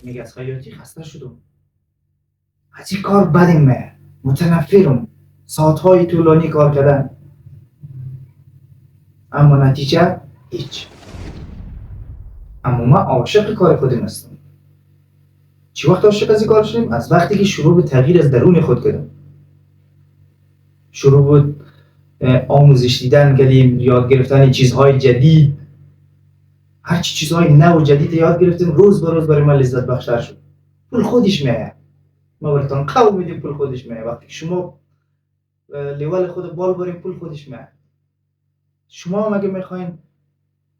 میگه از خیاطی خسته شدم، از این کار بدم میاد، متنفرم، ساعتهای طولانی کار کردن، اما نتیجه هیچ. اما من عاشق کار خودم هستم. چی وقت عاشق از این کار شدیم؟ از وقتی که شروع به تغییر از درون خود کردم، شروع به آموزش دیدن کردیم، یاد گرفتن چیزهای جدید، هرچی چیزهای نو و جدید یاد گرفتیم، روز به روز برای من لذت بخشتر شد. پول خودش میاد، ما براتون قول میدیم پول خودش میاد. وقتی شما لیول خود بال بریم پول خودش میاد. شما هم اگه میخواین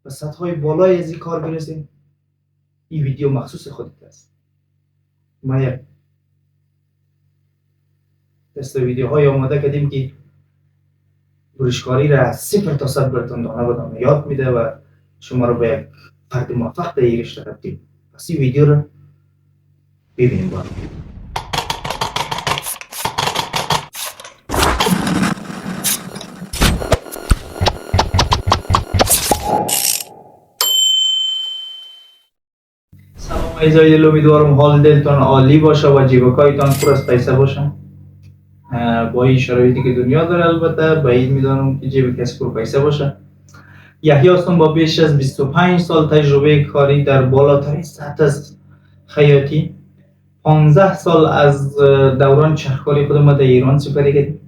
به سطح بالای از این کار برسین، این ویدیو مخصوص خودت است. ما یک دسته ویدیوهای آماده کردیم که بروشکاری را از 0 تا 100 براتون دانه به دانه یاد میده و شما رو به یک فرد موفق در این رشته تبدیل. پس این ویدیو رو ببینیم با هم. سلام عزیزای، امیدوارم حال دلتان عالی باشه و جیبکایتان پر از پیسه باشه. با این شرایطی که دنیا داره البته بعید میدانم که جیب کسی پر پیسه باشه. یحیی هستم با بیش از 25 سال تجربه کاری در بالاترین سطح از خیاطی. 15 سال از دوران چرخکاری خودم در ایران سپری کردیم.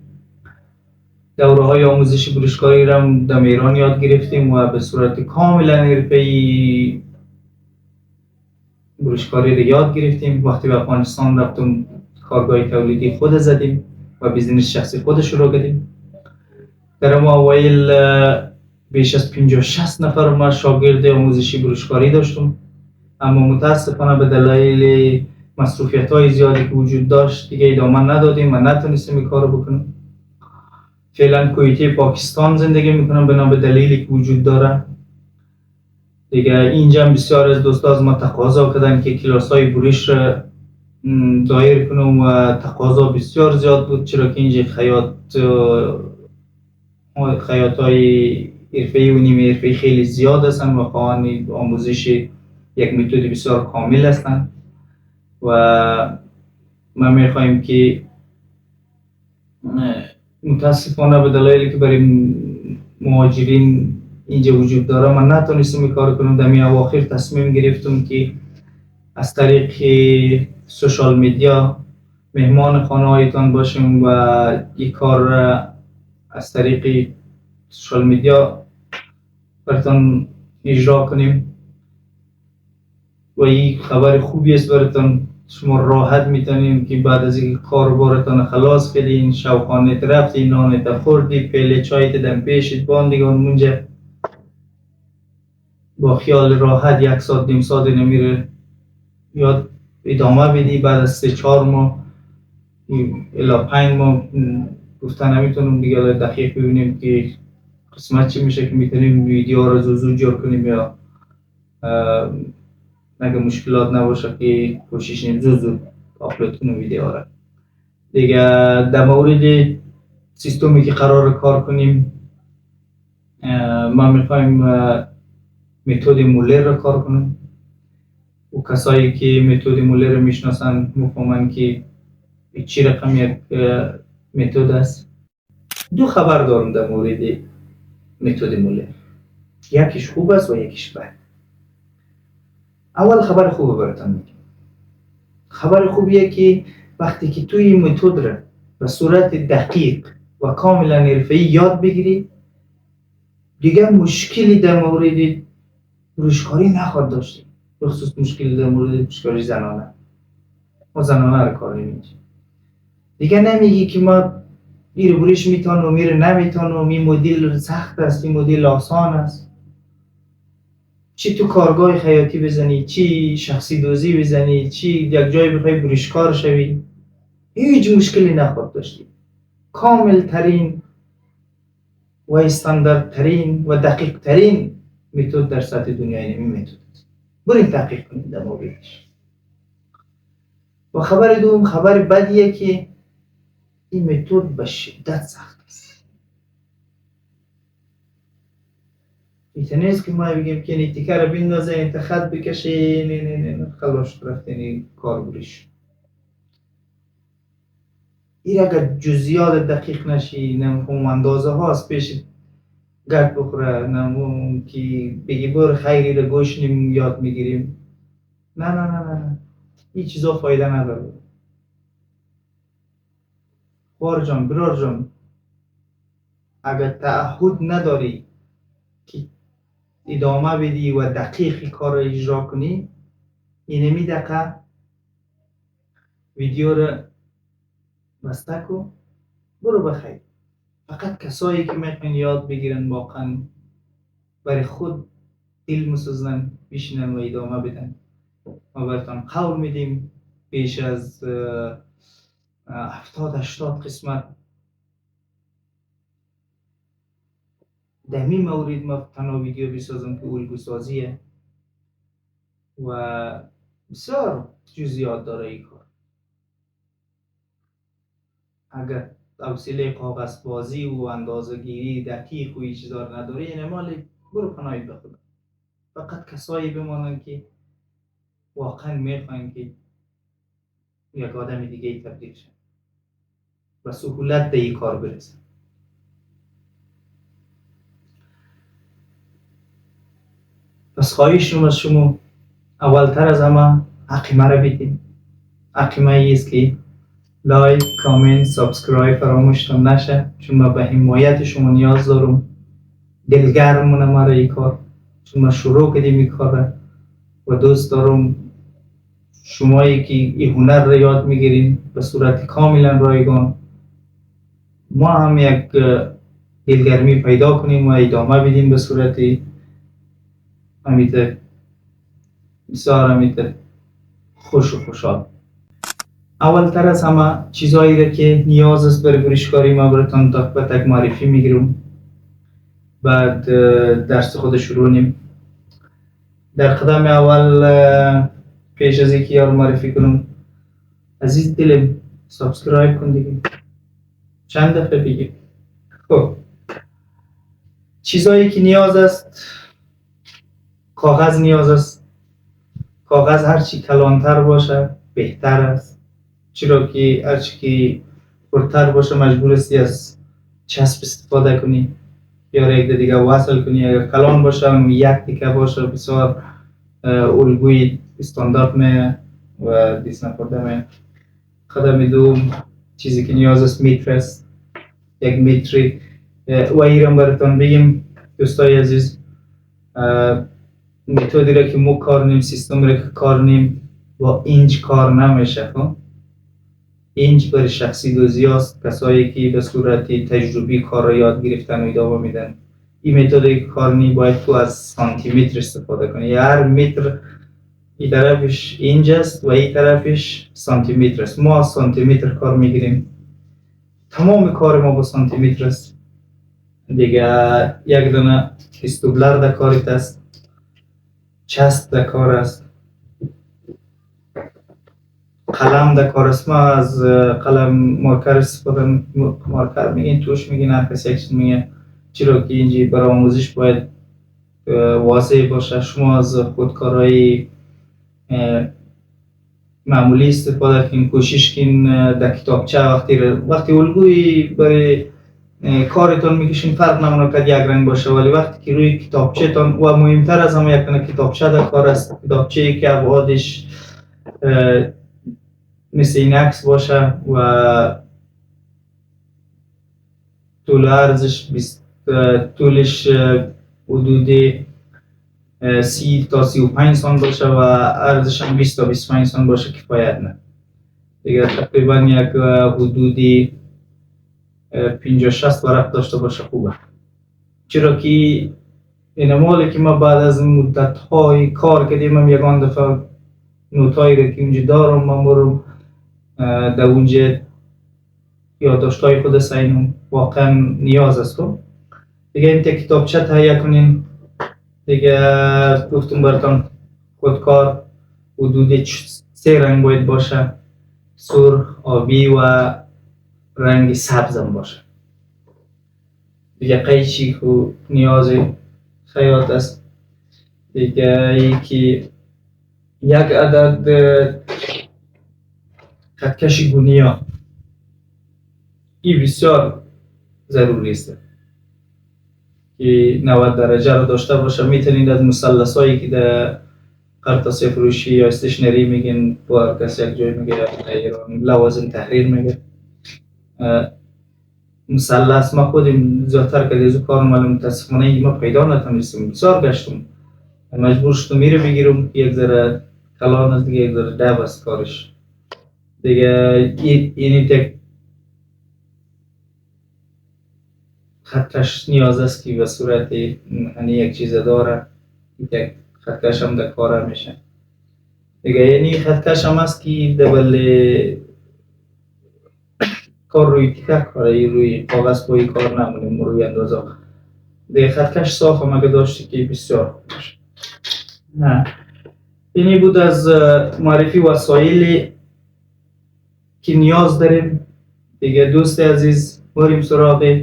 دوره‌های آموزشی بروشکاری را در ایران یاد گرفتیم و به صورت کاملا حرفه‌ای بروشکاری را یاد گرفتیم. وقتی به افغانستان رفتم کارگاه تولیدی خود زدیم و بیزینس شخصی خود شروع کردیم. در ما اوایل بیش از 50-60 نفر ما شاگرد آموزشی بروشکاری داشتم، اما متاسفانه به دلایل مصروفیت‌های زیادی که وجود داشت دیگه ادامه ندادیم و نتونستیم این کارو بکنیم. فعلا کویتی پاکستان زندگی میکنم به دلیلی که وجود داره. دیگه اینجا بسیار از دوستا از ما تقاضا کردن که کلاس‌های بروش را دایر کنم و تقاضا بسیار زیاد بود، چرا که اینجا خیاط‌های حرفه‌ای و نیمه حرفه‌ای خیلی زیاد هستند و خواهان آموزش یک متد بسیار کامل هستند و ما می‌خواهیم که متاسفانه به دلایلی که برای مهاجرین اینجا وجود داره من نتونستم این کار کنم. در اواخر تصمیم گرفتم که از طریق سوشال میدیا مهمان خانه هایتان باشیم و این کار را از طریق سوشال میدیا براتون اجرا کنیم و این خبر خوبی است براتون. شما راحت میتونیم که بعد از اینکه کاربارتان خلاص کردین، شوخانه رفتین، نانت خوردی، پیله چایت دم پیشت باندگان اونجا با خیال راحت 1 ساعت نیم ساعت نمیره یاد ادامه بدی. بعد از 3-4 ماه الا 5 ماه گفتن نمیتونم دیگه دقیق ببینیم که قسمت چی میشه که میتونیم ویدیو رو زود جور کنیم یا اگه مشکلات نباشه که کوشش کنیم زود آپلود کنیم ویدیو را. دیگه در مورد سیستمی که قرار کار کنیم ما میخوایم متد مولر را کار کنیم و کسایی که متد مولر رو میشناسن مفهمن که چی رقم یک متد است. 2 خبر دارم در مورد متد مولر، یکیش خوب است و یکیش بد. اول خبر خوب براتون میگم. خبر خوبیه که وقتی که توی این متد را به صورت دقیق و کاملا حرفه‌ای یاد بگیری دیگه مشکلی در مورد بروشکاری نخواهد داشتی، به خصوص مشکلی در مورد بروشکاری زنانه. ما زنانه رو کار نمی‌کنیم. دیگه نمیگی که ما این رو بروش میتونم این رو نمیتونم، این مدل سخت است این مدل آسان است. چی تو کارگاه خیاطی بزنی، چی شخصی دوزی بزنی، چی یک جای بخوای بروشکار شوی، هیچ مشکلی نخواهد داشتی. کامل ترین و استاندارد ترین و دقیق ترین متد در سطح دنیا این متد است. برین تحقیق کنید در موردش. و خبر دوم، خبر بدیه که این متد به شدت سخت است. ایتا نیست که ما بگیم که این تیکه رو بندازه این خط بکشه نه خلاص رفت این کار بریش. این اگر جزئیات دقیق نشی نمهم اندازه هاست پیش گرد بخوره نمهم که بگی بر خیلی رو گوش نیم یاد میگیریم. نه این چیزا فایده نداره. بار جان برار جان اگر تعهد نداری که ادامه بدی و دقیقی کار رو اجرا کنی اینمی دقیقه ویدیو رو بسته کن برو بخیر. فقط کسایی که میخوان یاد بگیرن واقعا برای خود دل مسوزن بشینن و ادامه بدن. ما براتون قول میدیم بیش از 70-80 قسمت در این مورد ما تنها ویدیو بسازم که الگو سازیه و بسیار جزئیات داره این کار. اگر حوصله کاغذ بازی و اندازه گیری دقیق و این چیزا رو نداره این مال برو پناهی بخدا. فقط کسایی بمانن که واقعا میخواین که یک آدم دیگه تبدیل شن و سهولت به این کار برسن. پس خواهشم از شما اولتر از همه حق مرا بدین. حق من است که لایک، کامنت، سابسکرایب فراموشتان نشه چون ما به حمایت شما نیاز دارم. دلگرمونه مرا این کار چون ما شروع کردیم این کار و دوست دارم شمایی که این هنر را یاد میگیرین به صورت کاملا رایگان ما هم یک دلگرمی پیدا کنیم و ادامه بدیم به صورت امیت بسیار امیت خوش و خوشحال. اولتر از همه چیزایی را که نیاز است برای برشکاری ما براتون تک به تک معرفی میگیرم. بعد درس خود شروع نیم. در قدم اول پیش از اینکه یار معرفی کنم عزیز دلم سابسکرایب کن دیگه. چند دفعه بگیم. خب چیزایی که نیاز است کاغذ نیاز است. کاغذ هرچی کلانتر باشه بهتر است چرا که هرچی که پرتر باشه مجبور هستی از چسب استفاده کنی یا یک دیگه وصل کنی. اگر کلان باشه یک تیکه باشه بسیار الگوی استاندارد میه و دیست نخورده میه. قدم دوم چیزی که نیاز است متر است. یک متری و ایران براتون بگیم دوستای عزیز متدی را که ما کار نیم سیستم را که کار نیم با اینچ کار نمیشه. اینچ برای شخصی دوزی است کسایی که به صورت تجربی کار را یاد گرفتن و ادامه میدن. این متدی که کار نیم باید تو از سانتی متر استفاده کنی. هر متر این طرفش اینچ است و این طرفش سانتی متر است. ما از سانتی متر کار میگیریم. تمام کار ما با سانتی متر است دیگه. یک دونه استوبلر در کاریت است. چست در کار است. قلم در کار است. ما از قلم مارکر استفاده مارکر میگین توش میگین هر کسی یک میگه چرا که اینجی برای آموزش باید واضح باشه. شما از خودکارهای معمولی استفاده کنین. کوشش کنین در کتابچه وقتی الگوی برای کارتان میکشین فرق نمونه که یک رنگ باشه ولی وقتی که روی کتابچه تان و مهمتر از همه یک کتابچه در کار است. کتابچه که ابعادش مثل این عکس باشه و طول ارزش طولش حدود 30 تا 35 سان باشه و ارزش هم 20 تا 25 سان باشه کفایت نه دیگه. تقریبا یک حدودی 50-60 ورق داشته باشه خوبه چرا که این مالی که ما بعد از مدت های کار کردیم هم یکان دفعه نوتایی رو که اونجا دارم من برم در اونجا یادداشت‌های خود سعیم واقعا نیاز است. دیگه این کتابچه تهیه کنین دیگه. گفتم براتون خودکار حدود 3 رنگ باید باشه. سرخ، آبی و رنگ سبز هم باشه دیگه. قیچی که نیاز خیاط است. دیگه یکی یک عدد خطکش گونیا، این بسیار ضروری است که 90 درجه رو داشته باشه. میتونید از مثلث هایی که در قرطاسی فروشی یا استشنری میگن، با هر کس یک جای میگه در ایران لوازم تحریر میگه مثلث، ما خودیم زیادتر که دیزو کار معلوم متاسفانه ما پیدا نتونستیم، بسیار گشتم مجبور شدم میره بگیرم که یک ذره کلان است دیگه، یک ذره دب است کارش دیگه. اینی تک خطکش نیاز است که به صورت یعنی یک چیز داره، یک خطکش هم در کار میشه دیگه. یعنی خطکش هم است که دبل کار روی تیکه کاره، روی کاغذ پایی کار نمونیم روی اندازه دیگه. خطکش صاف هم اگه داشتی که بسیار باشه. نه اینی بود از معرفی وسایلی که نیاز داریم دیگه. دوست عزیز بریم سراغ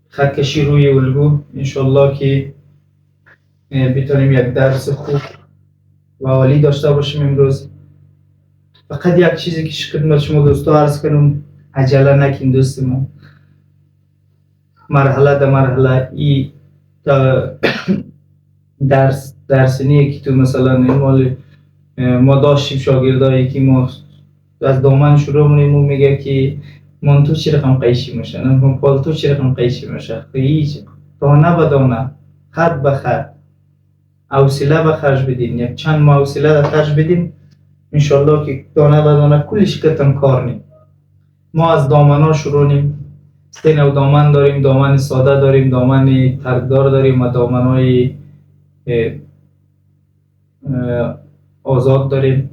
خطکشی روی الگو. انشالله که بتونیم یک درس خوب و عالی داشته باشیم امروز. فقط یک چیزی که خدمت شما دوستا عرض کنم، عجله نکن دوست ما، مرحله در مرحله ای تا درس نیه که تو مثلا مال ما داشتیم شاگردایی که ما از دامن شروع مونیم و میگه که مانتو چی رقم قیشی میشه، نه پالتو چی رقم قیشی میشه، هیچ دانه به دانه، خط به خط حوصله به خرج بدین، یک چند ماه حوصله در خرج بدین، انشالله که دانه به دانه کلش کتن کار نیم. ما از دامن ها شروع نیم، سه نوع دامن داریم، دامن ساده داریم، دامن ترکدار داریم و دامن های آزاد داریم.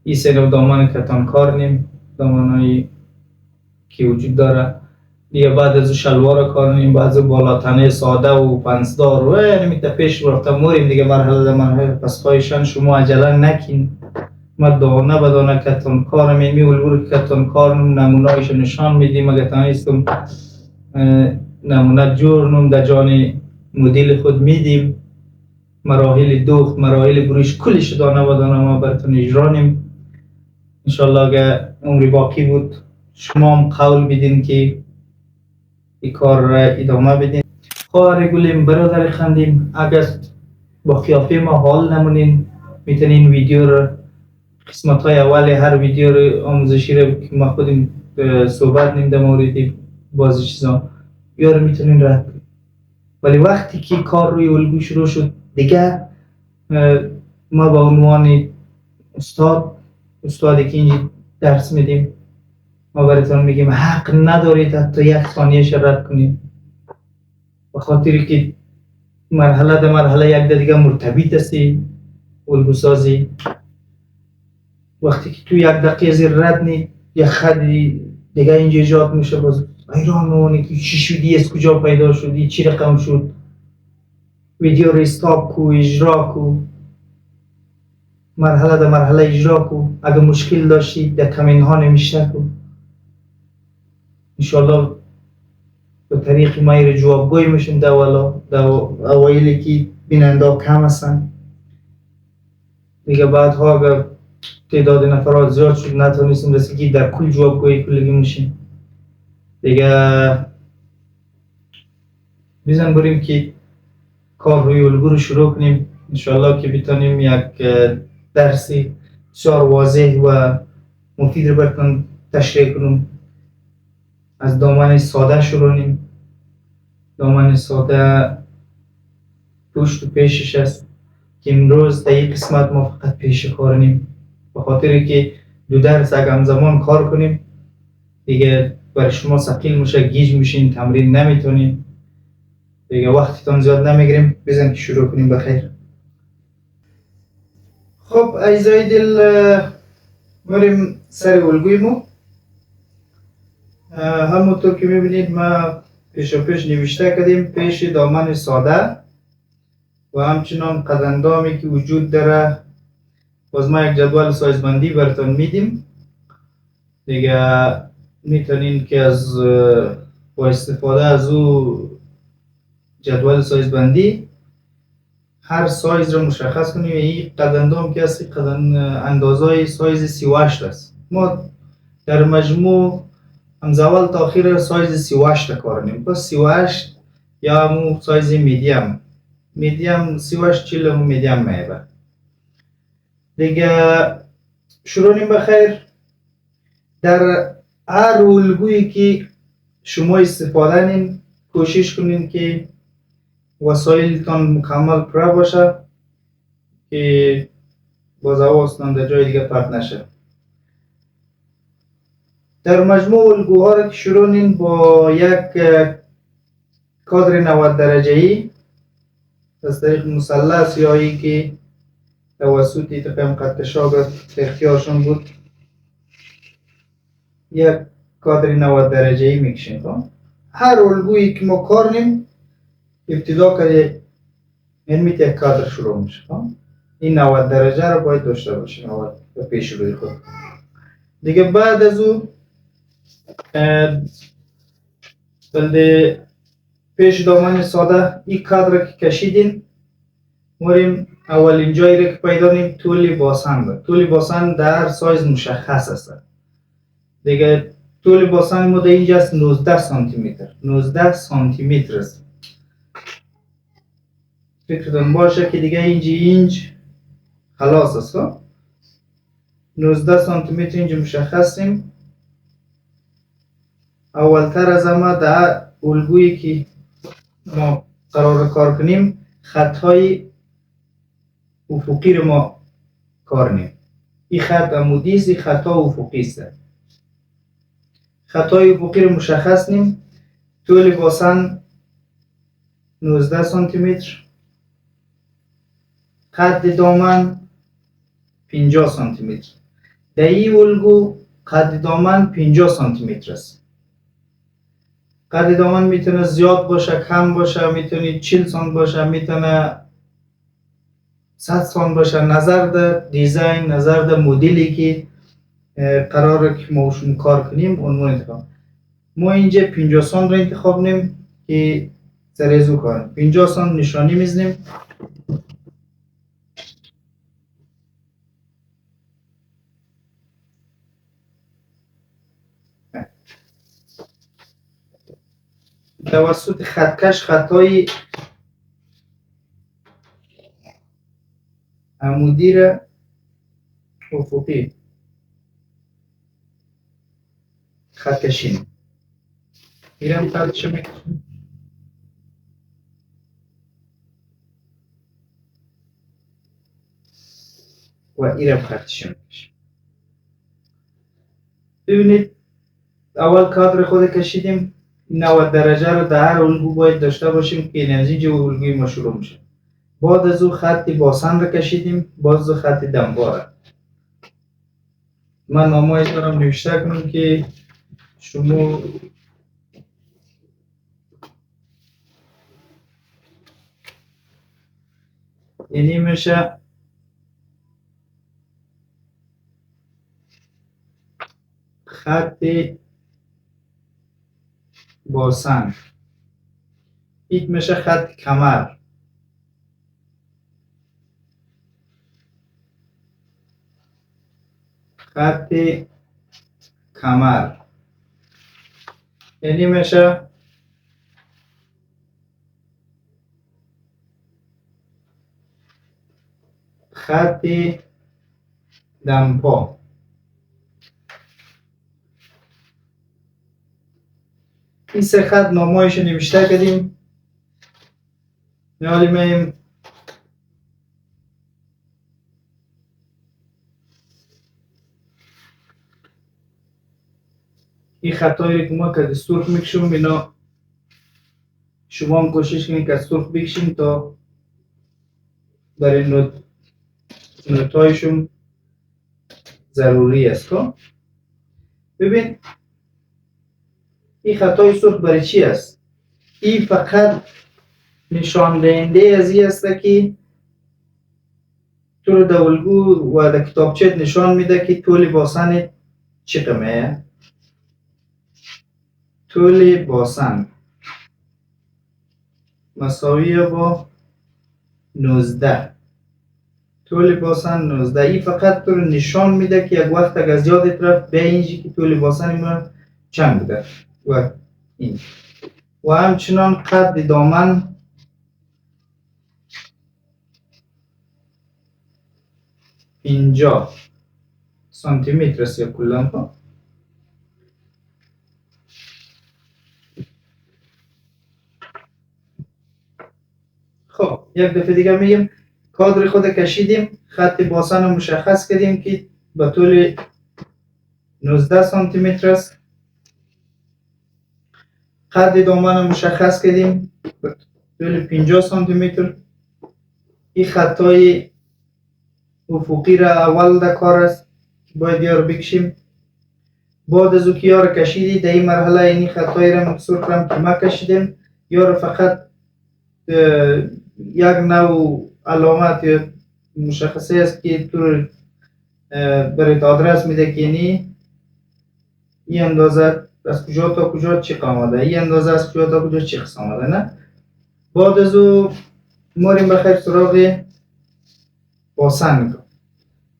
این سه نوع دامن کتان کار نیم، دامن هایی که وجود داره دیگه. بعد از شلوار کار نیم، بعد از بالاتنه ساده و پنسدار و نمیته پیش رفته موریم دیگه، مرحله در مرحله. پس خواهشان شما عجله نکین، ما دانه به دانه کتان کار میمی الگو کتان کار نمونهایش نشان میدیم. اگه تانستم نمونه جور نم در جان مدل خود میدیم، مراحل دوخت، مراحل بروش کلش دانه به دانه ما براتون اجرا نیم. انشالله اگه عمری باقی بود شما هم قول بدین که این کار را ادامه بدین. خواهر گلیم، برادر خندیم، اگر با قیافه ما حال نمونین میتونین ویدیو را قسمت های اول هر ویدیو رو آموزشی رو که ما خودیم صحبت نیم در مورد بازی چیزا یا رو میتونین رد کنین. ولی وقتی که کار روی الگو شروع شد دیگه، ما با عنوان استادی که اینجا درس میدیم، ما براتون میگیم حق ندارید حتی یک ثانیهش رد کنید، به خاطر که مرحله در مرحله یک دیگه مرتبط هستی الگو سازی. وقتی که تو یک دقیقه زیر رد نی یک خطی دیگه اینجا ایجاد میشه، باز حیران میمونی که چی شدی، از کجا پیدا شدی، چی رقم شد. ویدیو رو استاپ کو، اجرا کو، مرحله در مرحله اجرا کو. اگه مشکل داشتی در کامنت ها نمیشه کو، انشالله به طریق ما رو جوابگوی میشیم. در اوایلی که بیننده کم هستن دیگه، بعدها اگر تعداد نفرات زیاد شد نتونستیم رسیدگی در کل جوابگوی کلگی میشیم دیگه. بیزن بریم که کار روی الگو رو شروع کنیم، انشالله که بتونیم یک درسی بسیار واضح و مفید رو براتون تشریح کنم. از دامن ساده شروع کنیم. دامن ساده پشت و پیشش است که امروز در این قسمت ما فقط پیش کارنیم، به خاطر که دو درس اگه همزمان کار کنیم دیگه برای شما ثقیل میشه، گیج میشین، تمرین نمیتونین دیگه، وقتتون زیاد نمیگیریم. بزن که شروع کنیم بخیر. خب عزیزای دل، بریم سر الگوی ما. همونطور که میبینید ما پیش نوشته کردیم پیش دامن ساده و همچنان قدندامی که وجود داره. باز ما یک جدول سایزبندی براتون میدیم دیگه، میتونین که با استفاده از او جدول سایزبندی هر سایز رو مشخص کنیم. این قدندام که هست قدم اندازای سایز 38 است. ما در مجموع از اول تا آخر سایز 38 کار کنیم. پس 38 یا همون سایز میدیم 38 40 همون میدیم میبه دیگه. شروع نیم بخیر. در هر الگویی که شما استفاده نیم کوشش کنین که وسایلتان مکمل پر باشه که باز حواستان در جای دیگه پرت نشه. در مجموع الگوها را که شروع نیم با یک کادر 90 درجه ای از طریق مثلث یا ای که توسط تقیم قطع شاگرد اختیارشون بود یک کادر 90 درجه ای میکشیم. هر الگویی که ما کار نیم ابتدا که این یک کادر شروع میشه. این 90 درجه رو باید داشته باشیم اول به پیش روی خود. دیگه بعد از او بلده پیش دامن ساده این کادر که کشیدین موریم اولین جایی را که پیدا نیم طول باسن. طول باسن در سایز مشخص است. دیگه طول باسن ما در اینجا است 19 سانتی متر. 19 سانتی متر است. فکرتون باشه که دیگه اینج خلاص است. 19 سانتی متر اینجا مشخصیم. اولتر از همه در الگویی که ما قرار کار کنیم خطهای افقی رو ما کار نیم. این خط عمودی است، این خطها افقی است. خطهای افقی رو مشخص نیم. طول باسن 19 سانتی متر، قد دامن 50 سانتی متر. در این الگو قد دامن 50 سانتی متر است. قد دامن میتونه زیاد باشه، کم باشه، میتونه 40 سانت باشه، میتونه 100 سانت باشه. نظر در دیزاین، نظر در مدلی که قراره که ما شون کار کنیم اون انتخاب. ما اینجا 50 سانت رو انتخاب نیم که سریزو کنیم. 50 سانت نشانی میزنیم. توسط خطکش خطای عمودی را افقی خط کشیم. میرم خطش میکشیم و ایرم خطش میکشیم. ببینید اول کادر خود کشیدیم. 90 درجه رو در هر الگو باید داشته باشیم که اینجا الگوی ما شروع میشه. بعد از او خط باسن رو کشیدیم، باز خط دنبار. من نامایش دارم نوشته کنم که شما یعنی میشه خط باسن. این میشه خط کمر. خط کمر یعنی میشه خط دمپا. این سه خط نامایش نوشته کردیم. میالیم این خطایی که ما که دستور میکشم اینا شما هم کوشش کنید که دستور بکشیم تا برای نوتایشون ضروری است. ببین این خطای سرخ برای چی است؟ این فقط نشان دهنده از این است که تو رو در الگو و در کتابچه نشان میده که طول باسن چقدره. طول باسن مساوی با 19 طول باسن 19 این فقط تو رو نشان میده که یک وقت اگر از یادت رفت به اینجی که طول باسن ما چند بوده و این و همچنان قد دامن 50 سانتی متر است یا کلان ها. خب یک دفعه دیگه میگیم کادر خود کشیدیم، خط باسن رو مشخص کردیم که به طول 19 سانتی متر است. قد دامن رو مشخص کردیم به طول 50 سانتی متر. این خطای افقی را اول در کار است که باید یا رو بکشیم. بعد از او که یا رو کشیدی در این مرحله این خطای را مکسور کنم که ما کشیدیم، یا رو فقط یک نوع علامت یا مشخصه است که تو برای آدرس میده که یعنی این اندازه از کجا تا کجا چی آمده، این اندازه از کجا تا کجا چی قسم آمده. نه بعد از او موریم بخیر سراغ باسن میکنم.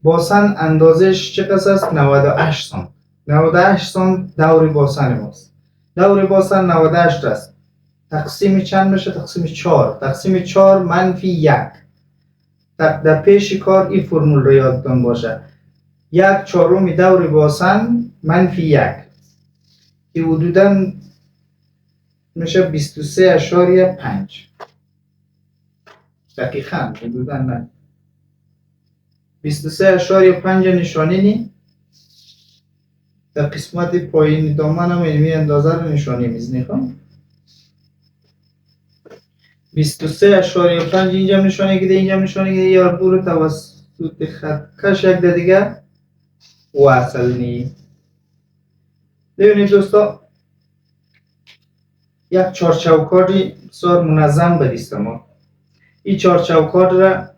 باسن اندازش چقدر است؟ 98 سانت. 98 سانت دور باسن ماست. دور باسن 98 است. تقسیم چند میشه؟ تقسیم 4. تقسیم 4 منفی 1. در پیش کار این فرمول رو یادتان باشه. 1/4 دور باسن منفی 1 که حدوداً میشه 23.5. دقیقاً حدوداً نه 23.5 نشانی نی در قسمت پایین دامن هم اینمی اندازه رو نشانی میزنی. خب 23.5 اینجا نشانی گیده، اینجا نشانی گیده، یا دور توسط خط کش یک دیگه وصل نی. ببینید دوستا یک چارچوکاتی بسیار منظم بدیست ما. این چارچوکات را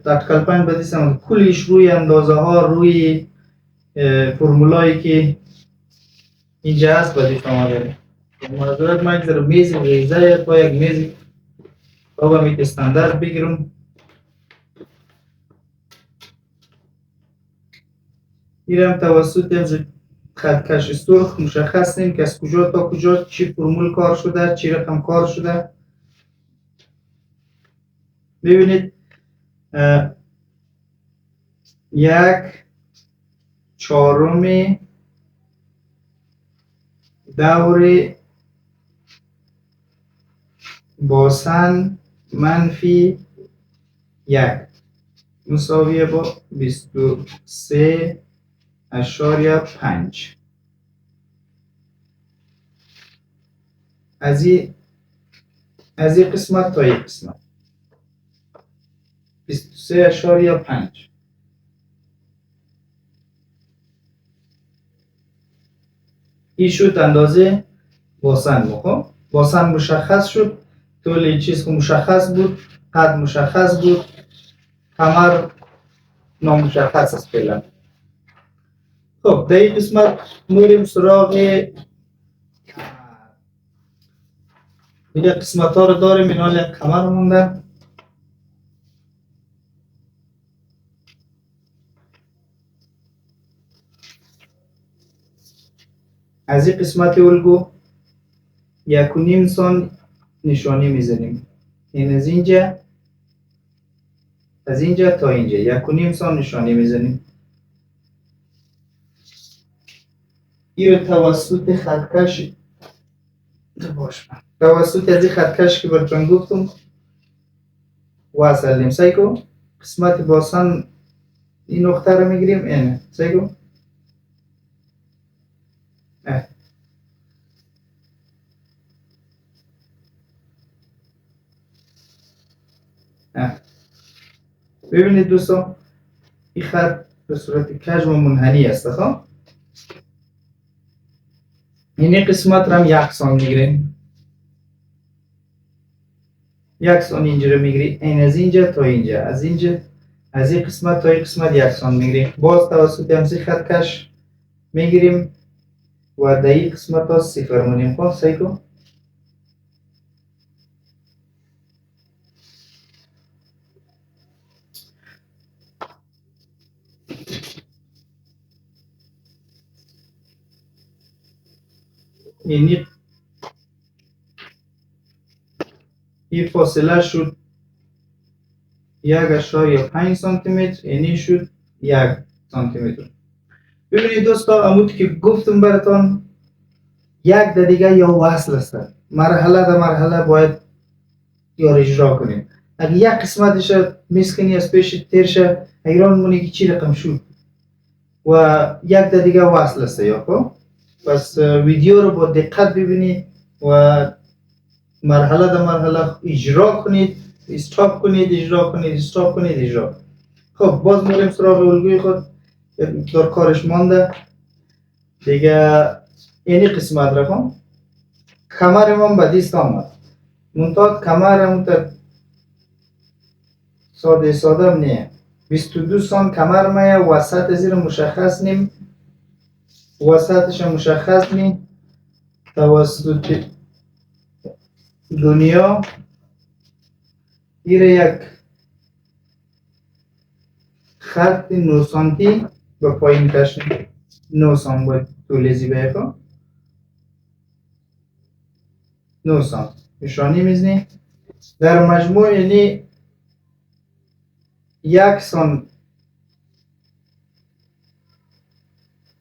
تکلپن بدیستم کلیش روی اندازه ها، روی فرمولایی که اینجا هست بدیست آمده. منظورت ما یک ذره میز ریزه با یک میز با میت استاندارد بگیرم. ایرم توسط از خطکش سرخ مشخص نیم که از کجا تا کجا چی فرمول کار شده، چی رقم کار شده. ببینید 1/4 دور باسن منفی 1 مساویه با 23.5. از این قسمت تا این قسمت 23.5. این شد اندازه باسن. خب باسن مشخص شد، طول این چیز که مشخص بود، قد مشخص بود، کمر نامشخص است فعلا. خب در این قسمت میریم سراغ دیگه قسمت ها رو داریم. این حال یک کمر مونده. از این قسمت الگو 1.5 سانت نشانی میزنیم. این از اینجا تا اینجا 1.5 سانت نشانی میزنیم. این رو توسط خطکش توسط از این خطکش که براتون گفتم وصل نیم. سعی کن قسمت باسن این نقطه رو میگیریم. اینه سعی کن ببینید دوستان این خط به صورت کج و منحنی است. خب این قسمت رو هم 1 سانت میگیریم. 1 سانت اینجا رو میگیریم. این از اینجا تا اینجا، از این قسمت تا این قسمت 1 سانت میگیریم. باز توسط همسی خط کش میگیریم و در این قسمت ها 0 مونیم. خب سعی کن اینی این فاصله شد 1.5 سانتی متر، اینی شد 1 سانتی متر. ببینید دوستا، عمودی که گفتم براتان یک در دیگه یا وصل است، مرحله در مرحله باید یا اجرا کنیم. اگه یک قسمتش میسکنی از پیش تیرشه ایران مونی که چی رقم شد و یک در دیگه وصل است یا خب. پس ویدیو رو با دقت ببینید و مرحله در مرحله اجرا کنید، استاپ کنید، اجرا کنید، استاپ کنید، اجرا. خب باز میریم سراغ الگوی خود. یک مقدار کارش مانده دیگه. اینی قسمت را کن کمر من به دیست آمد، منتها کمر همون ساده ساده نیه. 22 سانت کمر میه، وسط زیر مشخص نیم، وسطش مشخص نیم. توسط دنیا ایره یک خط 9 سانتی به پایین کشیم. 9 سانت باید طولزی بیفا 9 سانت نشانی میزنی. در مجموع یعنی 1 سانت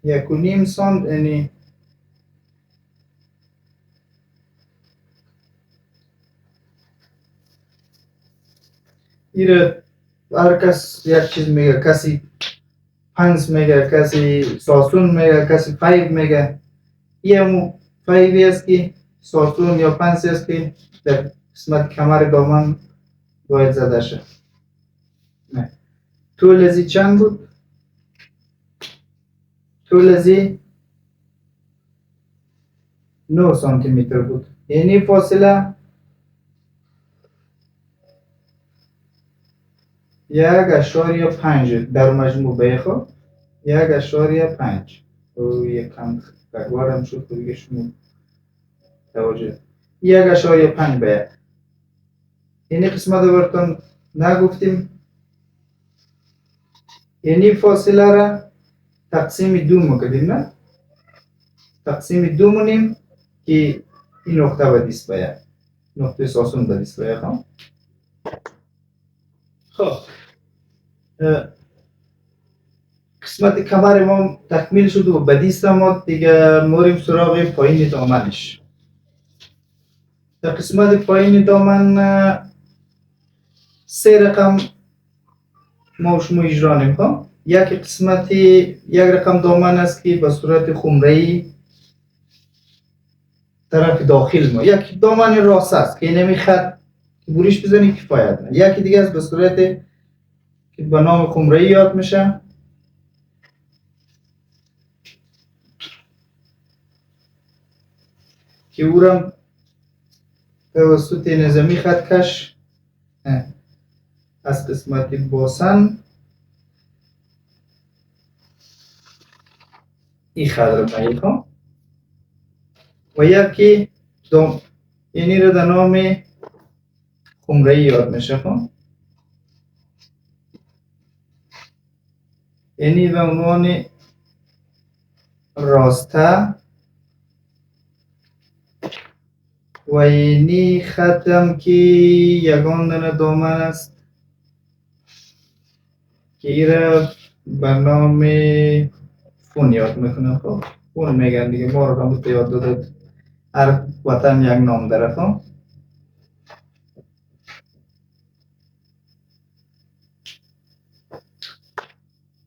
1.5 سانت یعنی ایره هر کس یک چیز میگه، کسی پنس میگه، کسی ساسون میگه، کسی فایب میگه. این همون فایبی است که ساسون یا پنسی است که در قسمت کمر دامن باید زده شد. طول ازی چند بود؟ طول ازی 9 سانتی متر بود، یعنی فاصله 1.5 در مجموع بیخوا 1.5 و یکم بگوارم شد که دیگه شما توجه 1.5 به اینی قسمت براتون نگفتیم. اینی فاصله را تقسیم 2 میکنیم، نه تقسیم 2 مونیم که این نقطه به دست باید، نقطه ساسون به دست باید. خب قسمت کمر ما تکمیل شد و به دست آمد دیگه. موریم سراغ پایین دامنش. در قسمت پایین دامن 3 رقم ما شما اجرا نمی‌کنم. یک قسمت یک رقم دامن است که به صورت خمره‌ای طرف داخل ما، یک دامن راست است که نمی خط بوریش بزنی کفایت نه. یکی دیگه است به صورت که به نام خمره‌ای یاد میشه که او را توسط نظامی خط کش از قسمت باسن این خط را میخوام و یکی اینی را در نام خمره‌ای یاد میشه. خب اینی به عنوان راسته و اینی خطم که یگان دانه دامن است که ای را به نام فون یاد میکنم. خب فون میگن دیگه، ما رو هم یاد داده، هر وطن یک نام داره. خب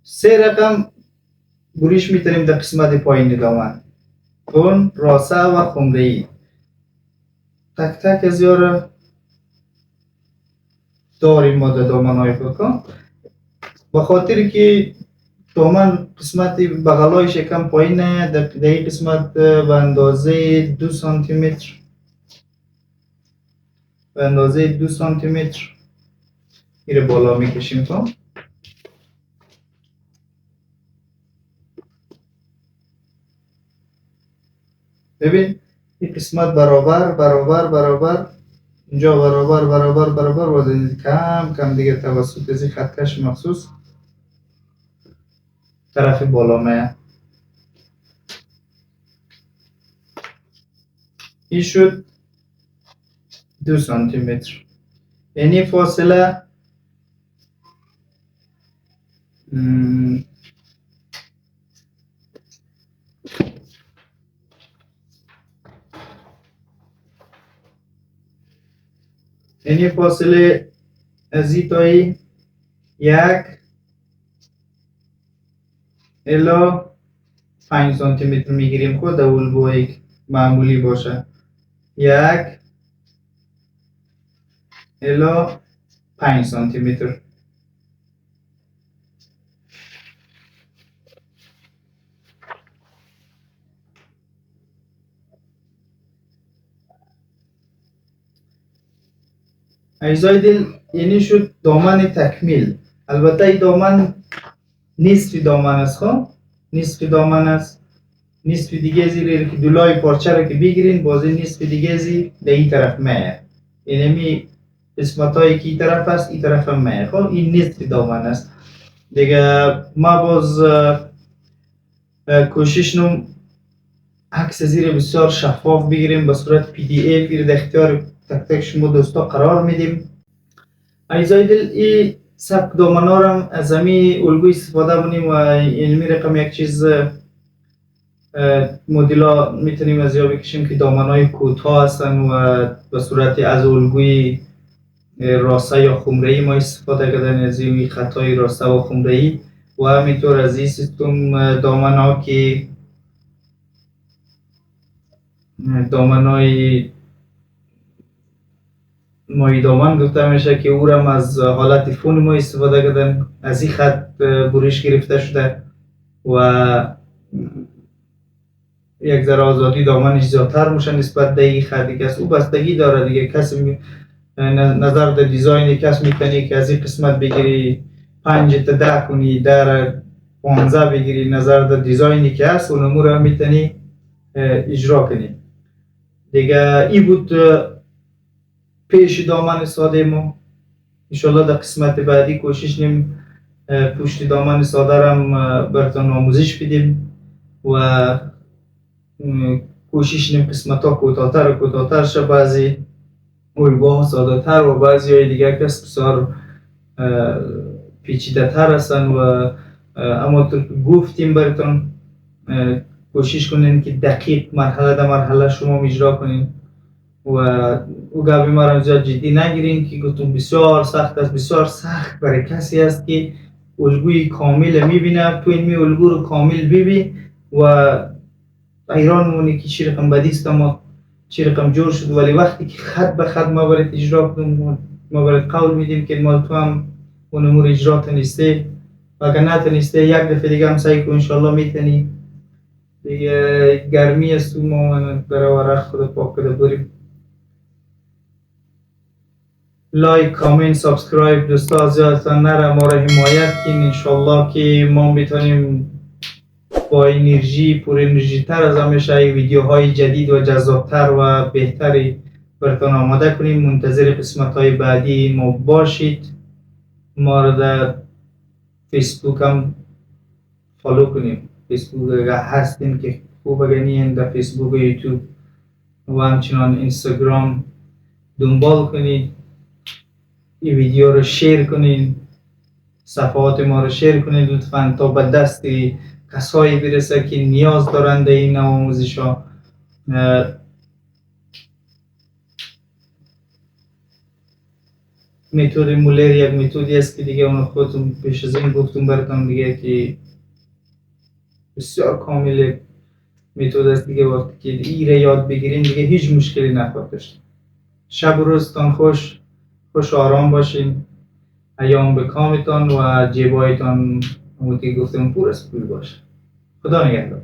3 رقم بریش میتونیم در قسمت پایین دامن، فون، راسه و خمره‌ای. تک تک از یارا داریم ما در دامن های خود. به خاطر که دامن قسمت بغلای شکم پایینه، در این قسمت به اندازه 2 سانتی متر، به اندازه 2 سانتی متر این بالا میکشیم. خب ببین این قسمت برابر برابر برابر، اینجا برابر برابر برابر و کم کم دیگه توسط از این خطکش مخصوص طرف بالا میه. این شد 2 سانتی متر. یعنی فاصله یعنی فاصله از این تایی 1 الی 5 سانتی متر میگیریم. خود در الگوهای معمولی باشه 1 الی 5 سانتی متر. اجزای دل یعنی شد دامن تکمیل. البته این دامن نصف دامن است. خب نصف دامن است. نصف دیگه زیر که دولای پارچه رو که بگیرین بازی نصف دیگه زیر در این طرف میه. یعنی قسمت هایی که این طرف است این طرف هم میه. خب این نصف دامن است دیگه. ما باز کوشش نم عکس زیر بسیار شفاف بگیریم به صورت PDF گیر در اختیار تک تک شما دوستا قرار میدیم. اجزای دل این سبک دامن ها رو از همین الگوی استفاده کنیم و علمی رقم یک چیز مدل ها میتونیم از یا بکشیم که دامن های کوتاه هستن و به صورت از الگوی راسته یا خمره ای ما استفاده کردن از این خطای راسته و خمره ای و همینطور از این سیستم دامن ها که دامن های مایی دامن گفته میشه که او را از حالت فون ما استفاده کردن. از این خط بریش گرفته شده و یک ذره آزادی دامنش زیادتر میشه نسبت به این خطی که او بستگی داره دیگه. کسی نظر در دیزاین کس میتونی که از این قسمت بگیری 5 تا 10 کنی در 15 بگیری. نظر در دیزاینی که هست اون امور هم میتونی اجرا کنی دیگه. این بود پیش دامن ساده ما. انشالله در قسمت بعدی کوشش نیم پشت دامن ساده را هم براتون آموزش بدیم و کوشش نیم قسمت ها کوتاه‌تر و کوتاه‌تر شه. بعضی الگوها ساده تر و بعضی های دیگر که بسیار پیچیده تر هستن و اما طور که گفتیم براتون کوشش کنین که دقیق مرحله در مرحله شما اجرا کنین و او گابی ما را زیاد جدی نگیرین که گفتم بسیار سخت است. بسیار سخت برای کسی است که الگوی کامل میبینه. تو این الگو رو کامل ببین و ایران مونی که چی رقم بدیست اما چی رقم جور شد. ولی وقتی که خط به خط ما برات اجرا کنیم ما برات قول میدیم که مال تو هم اون امور اجرا تنیسته و اگر نتنیسته یک دفعه دیگه هم سعی کن انشالله میتونی دیگه. گرمی است و ما برای ورق خود پاک کده بریم. لایک کامنت سابسکرایب دوستا زیادتان نره ما را حمایت کن انشالله که ما بتونیم با انرژی پر انرژی تر از همیشه ویدیوهای جدید و جذابتر و بهتری براتون آماده کنیم. منتظر قسمت های بعدی ما باشید. ما را در فیسبوک هم فالو کنیم. فیسبوک اگر هستین که خوب بگنین در فیسبوک و یوتیوب و همچنان اینستاگرام دنبال کنید. این ویدیو رو شیر کنین. صفحات ما رو شیر کنید لطفاً تا به دست کسایی برسه که نیاز دارند این نوع آموزش ها. متد مولر یک متدی است که دیگه اون خودتون پیش از این گفتم براتون دیگه که بسیار کامل متد است دیگه. وقتی که ایره یاد بگیرین دیگه هیچ مشکلی نخواهد داشت. شب و روزتان خوش آرام باشین. ایام به کامتان و جیبایتان همونطور که گفتم پر از پول باشه. خدا نگهدار.